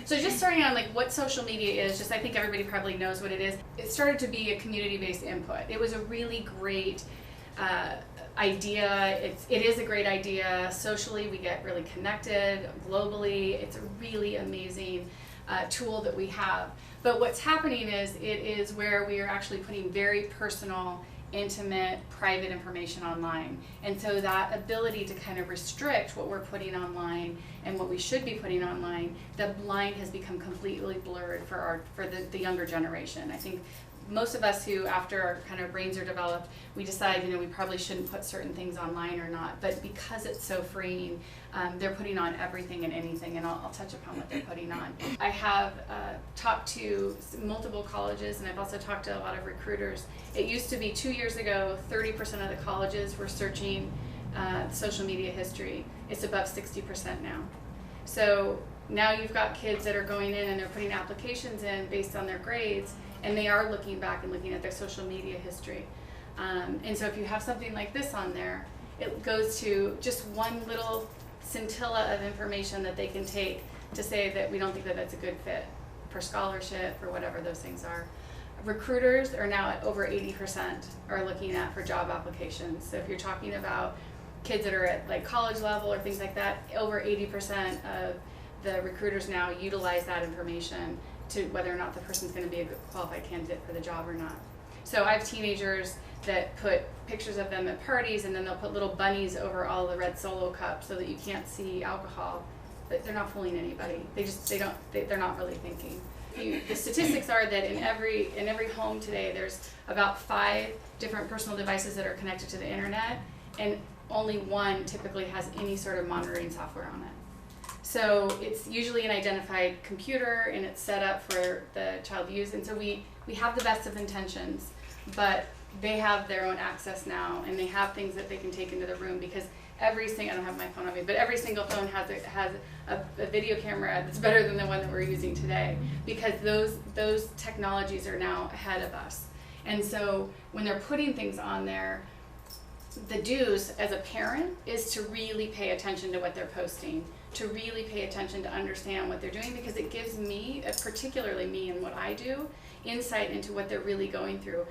So just starting on like what social media is, just I think everybody probably knows what it is. It started to be a community-based input. It was a really great idea. It is a great idea. Socially, we get really connected globally. It's a really amazing tool that we have. But what's happening is it is where we are actually putting very personal, intimate, private information online. And so that ability to kind of restrict what we're putting online and what we should be putting online, the line has become completely blurred for the younger generation. I think most of us who, after our kind of brains are developed, we decide, we probably shouldn't put certain things online or not. But because it's so freeing, they're putting on everything and anything, and I'll touch upon what they're putting on. I have talked to multiple colleges, and I've also talked to a lot of recruiters. It used to be 2 years ago, 30% of the colleges were searching social media history. It's above 60% now. So now you've got kids that are going in and they're putting applications in based on their grades, and they are looking back and looking at their social media history. And so if you have something like this on there, it goes to just one little scintilla of information that they can take to say that we don't think that that's a good fit for scholarship or whatever those things are. Recruiters are now at over 80% are looking at for job applications. So if you're talking about kids that are at like college level or things like that, over 80% of the recruiters now utilize that information to whether or not the person's going to be a good qualified candidate for the job or not. So I have teenagers that put pictures of them at parties, and then they'll put little bunnies over all the red Solo cups so that you can't see alcohol. But they're not fooling anybody. They're not really thinking. The statistics are that in every home today, there's about 5 different personal devices that are connected to the internet, and only one typically has any sort of monitoring software on it. So it's usually an identified computer, and it's set up for the child to use. And so we have the best of intentions, but they have their own access now, and they have things that they can take into the room, because I don't have my phone on me, but every single phone has a video camera that's better than the one that we're using today, because those technologies are now ahead of us. And so when they're putting things on there, the do's as a parent is to really pay attention to what they're posting, to really pay attention to understand what they're doing, because it gives me, particularly me and what I do, insight into what they're really going through.